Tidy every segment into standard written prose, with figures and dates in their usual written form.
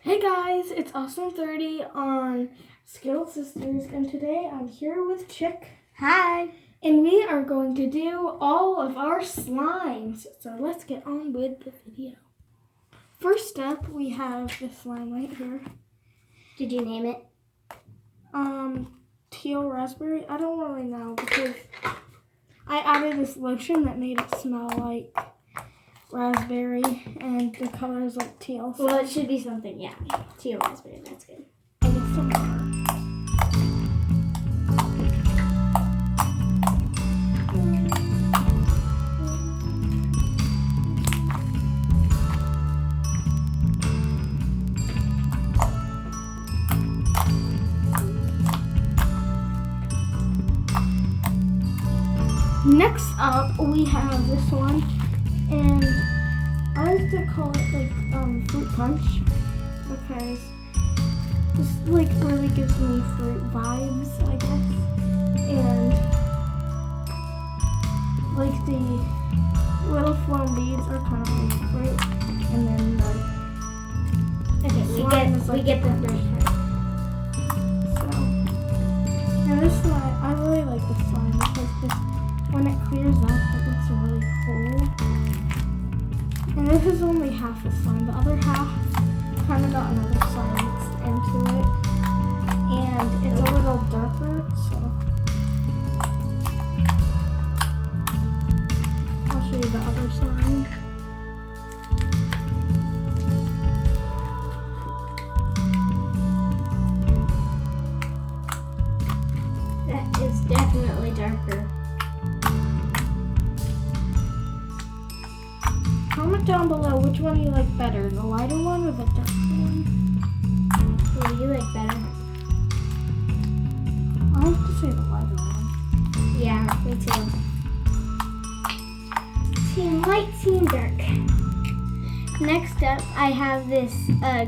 Hey guys, it's Awesome30 on Skilled Sisters, and today I'm here with Chick. Hi! And we are going to do all of our slimes. So let's get on with the video. First up, we have this slime right here. Did you name it? Teal raspberry. I don't really know because I added this lotion that made it smell like raspberry, and the color is like teal. So Well, it should be something, yeah. Teal raspberry, that's good. I need some more. Next up, we have this one, and I like to call it like fruit punch because this like really gives me fruit vibes, I guess. And like the little foam beads are kind of like fruit, and then We get the first part. so. And this slime, I really like this slime because this, when it clears up, it looks really cool. And this is only half the slime. The other half kind of got another slime mixed into it. And it's a little darker, so I'll show you the other slime. That is definitely darker. Comment down below which one you like better, the lighter one or the darker one. What do you like better? I have to say the lighter one. Yeah, me too. Team light, team dark. Next up, I have this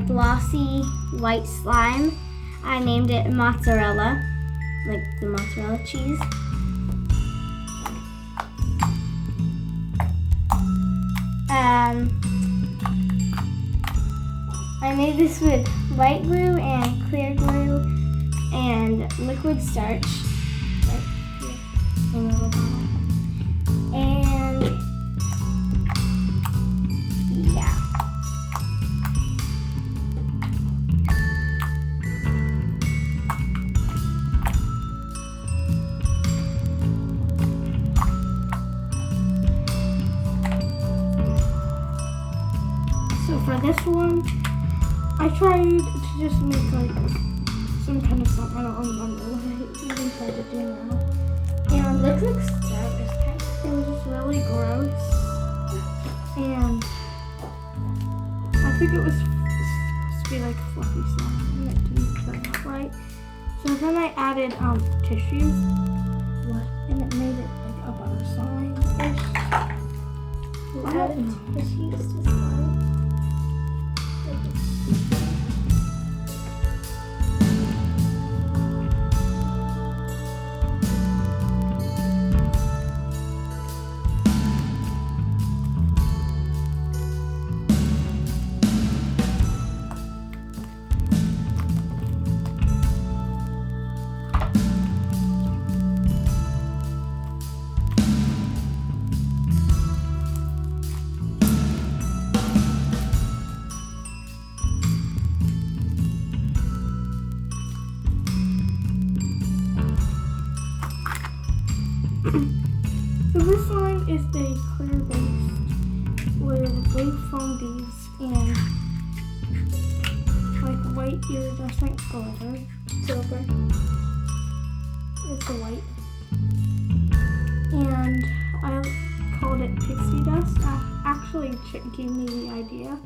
glossy white slime. I named it mozzarella, like the mozzarella cheese. I made this with white glue and clear glue and liquid starch. Right here in the little bottle. And yeah. So for this one, I tried to just make like some kind of song. I don't remember what I even tried to do now. And It looks gross. it was just really gross. And I think it was supposed to be like a fluffy slime, and it didn't turn out right. So then I added tissues, and it made it like a butter slime-ish. You I don't added know. tissues to slime. So this slime is a clear base with blue foam beads and like white iridescent glitter. Silver. It's a white. And I called it pixie dust. Actually, Chick gave me the idea.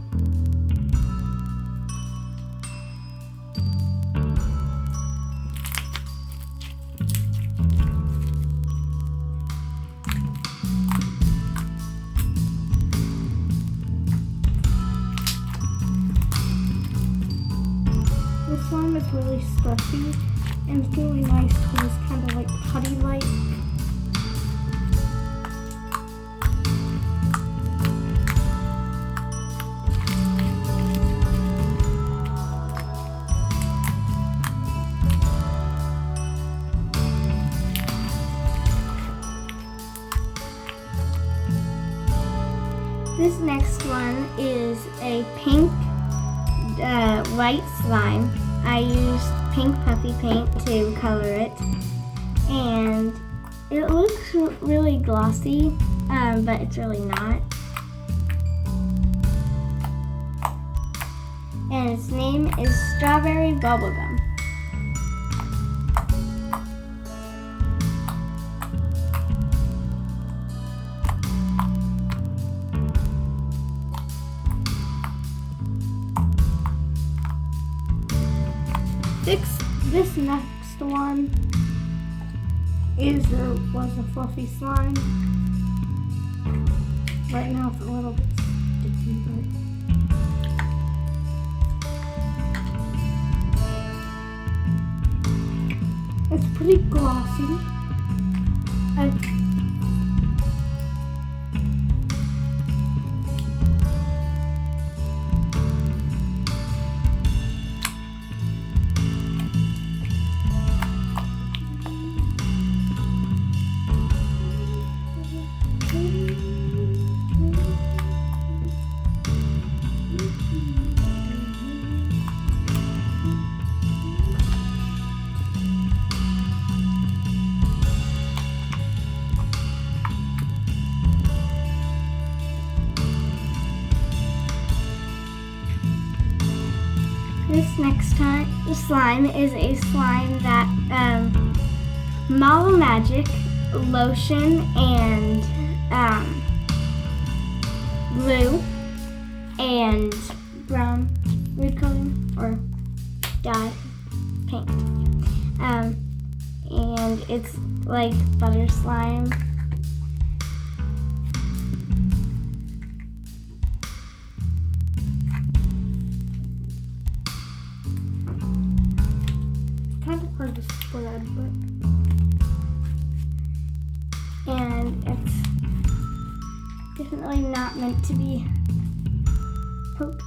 This slime is really stuffy and it's really nice because it's kind of like putty-like. This next one is a pink white slime. I used pink puffy paint to color it, and it looks really glossy, but it's really not. And its name is Strawberry Bubblegum. This next one was a fluffy slime. Right now it's a little bit sticky, but it's pretty glossy. This next slime is a slime that Malo Magic lotion and glue and brown food coloring or dye paint, and it's like butter slime. Kind of hard to spread, And it's definitely not meant to be poked.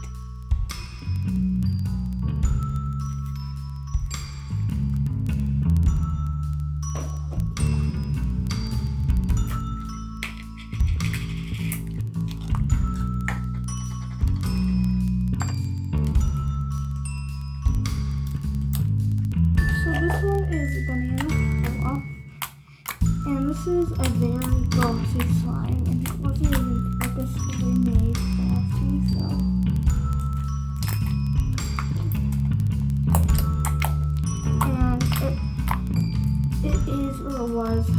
So this one is banana pull-off, and this is a very glossy slime, and it wasn't even purposefully made glossy, so. And it is, or it was, a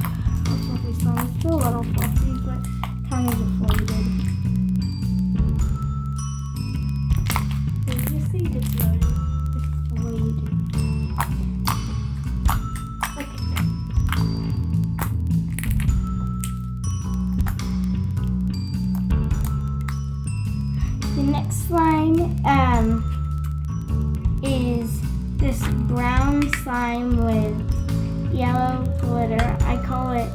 fluffy slime. It's still a little fluffy, but kind of deflated. Did you just say deflated? Deflated. The next slime is this brown slime with yellow glitter. I call it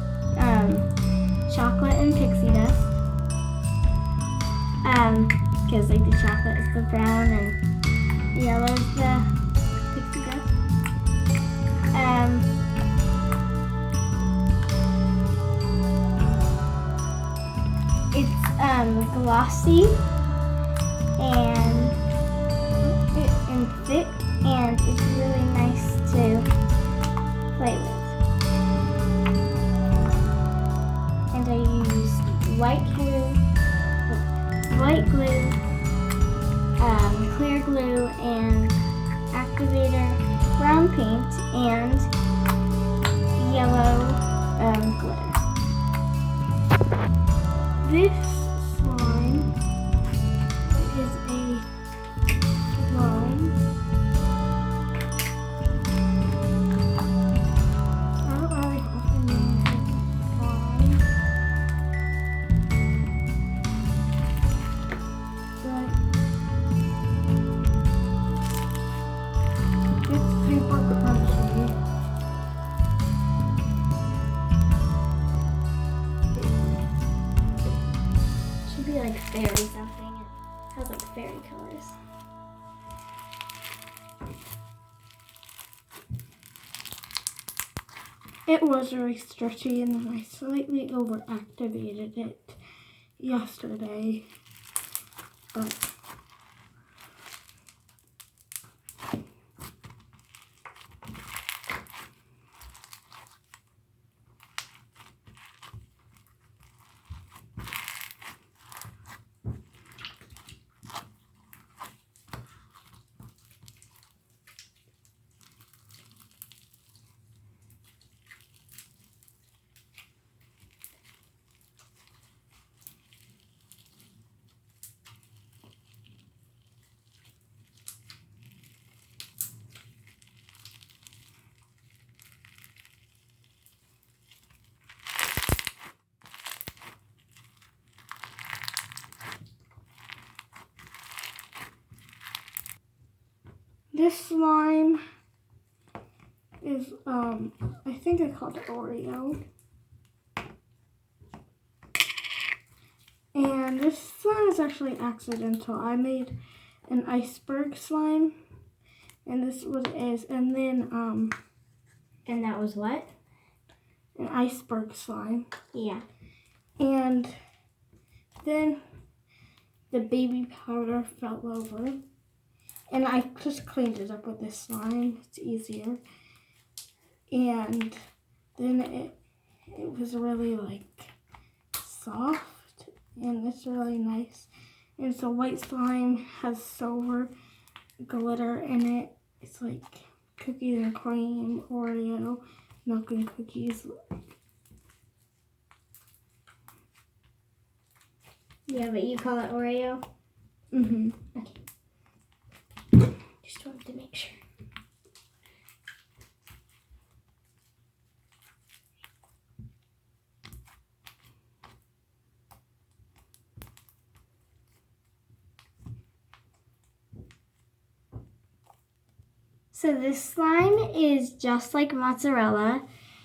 chocolate and pixie dust. Because like the chocolate is the brown and the yellow is the pixie dust. It's glossy and thick, and it's really nice to play with. And I used white glue, clear glue, and activator, brown paint, and yellow glitter. This slime is a slime. I don't really have to name this slime, but it's super crunchy. Should be like fairy something. It has like fairy colors. It was very stretchy, and then I slightly overactivated it yesterday. Oh. This slime is, I think I called it Oreo. And this slime is actually accidental. I made an iceberg slime, and this is what it is. And then, And that was what? an iceberg slime. Yeah. And then the baby powder fell over. And I just cleaned it up with this slime. It's easier. And then it was really like soft, and it's really nice. And it's a white slime, has silver glitter in it. It's like cookies and cream, Oreo, milk and cookies. Yeah, but you call it Oreo? Mm-hmm. Just wanted to make sure. So this slime is just like mozzarella,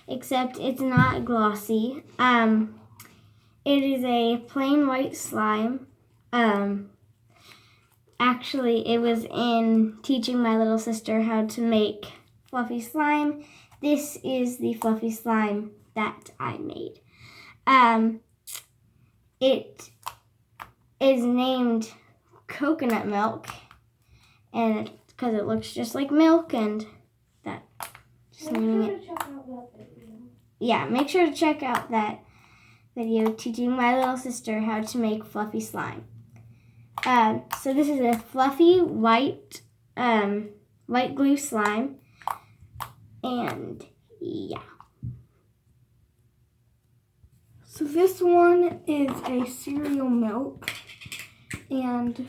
except it's not glossy. It is a plain white slime. Actually, it was in teaching my little sister how to make fluffy slime. This is the fluffy slime that I made. It is named coconut milk, and because it looks just like milk, and that just naming it. Yeah, make sure to check out that video teaching my little sister how to make fluffy slime. So this is a fluffy white glue slime, and yeah. So this one is a cereal milk, and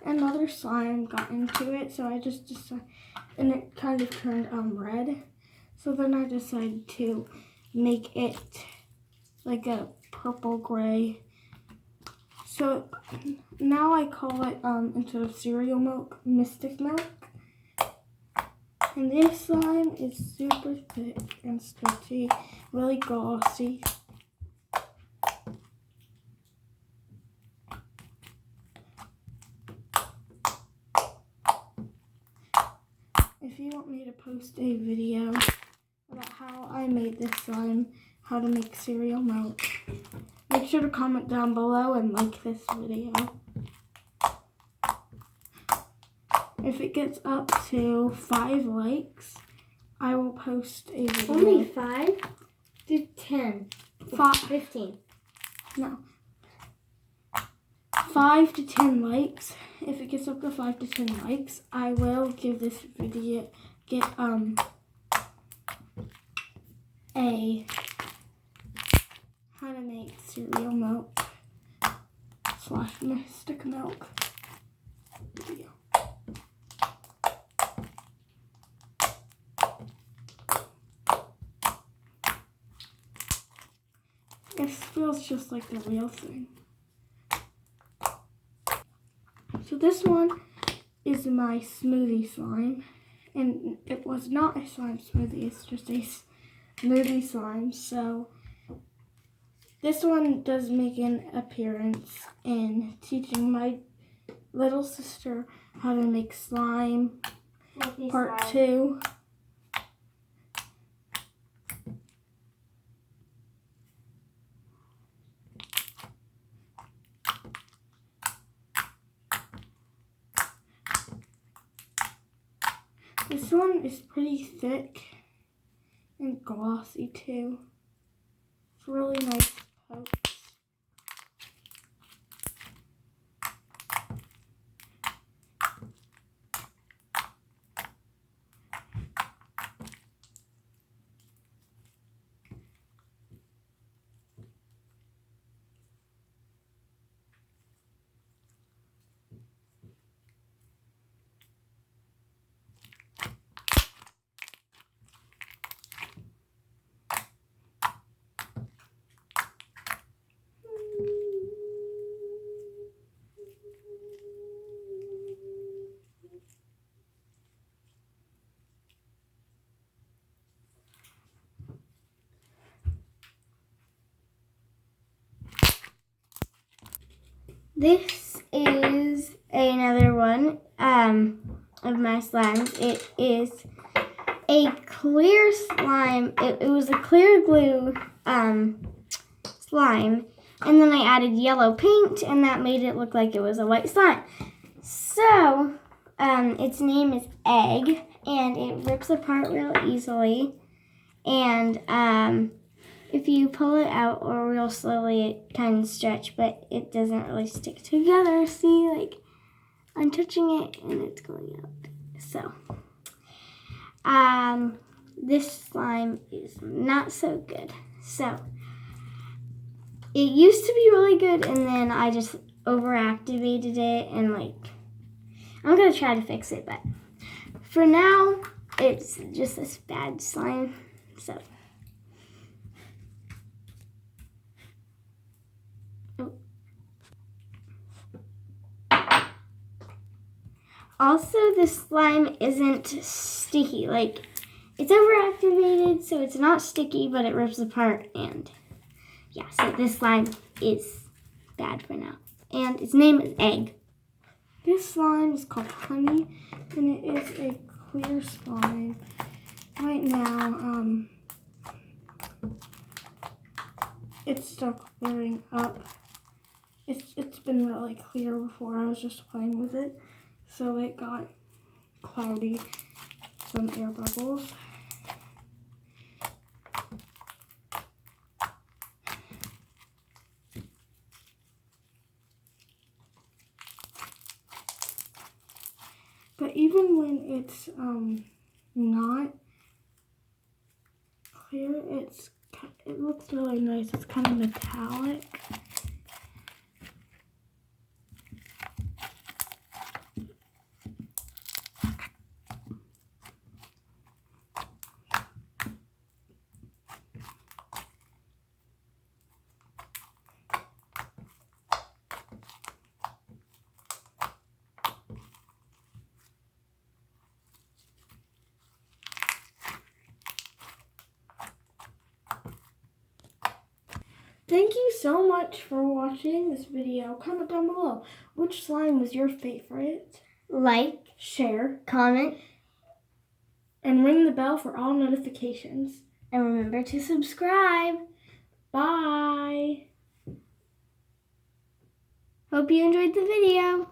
another slime got into it, so I just decided, and it kind of turned red. So then I decided to make it like a purple gray. So now I call it, instead of cereal milk, Mystic Milk. And this slime is super thick and stretchy, really glossy. If you want me to post a video about how I made this slime, how to make cereal milk, make sure to comment down below and like this video. If it gets up to 5 likes, I will post a video. Only 5 to 10. 15. No. 5 to 10 likes. If it gets up to 5 to 10 likes, I will give this video, a how to make cereal milk / Mystic Milk video. It feels just like the real thing. So this one is my smoothie slime, and it was not a slime smoothie, it's just a smoothie slime. So this one does make an appearance in teaching my little sister how to make slime, part 2. This one is pretty thick and glossy too. It's really nice coats. This is another one of my slimes. It is a clear slime. It was a clear glue slime, and then I added yellow paint, and that made it look like it was a white slime. So its name is Egg, and it rips apart real easily. And if you pull it out or real slowly, it kind of stretch, but it doesn't really stick together. See, like I'm touching it and it's going out. So, this slime is not so good. So, it used to be really good, and then I just overactivated it, and I'm gonna try to fix it, but for now, it's just this bad slime. So. Also, this slime isn't sticky. It's overactivated, so it's not sticky, but it rips apart. And yeah, so this slime is bad for now. And its name is Egg. This slime is called Honey, and it is a clear slime. Right now, it's still clearing up. It's been really clear before. I was just playing with it. So it got cloudy, some air bubbles. But even when it's not clear, it looks really nice. It's kind of metallic. Thank you so much for watching this video. Comment down below which slime was your favorite. Like, Share, comment, and ring the bell for all notifications. and remember to subscribe. Bye! Hope you enjoyed the video.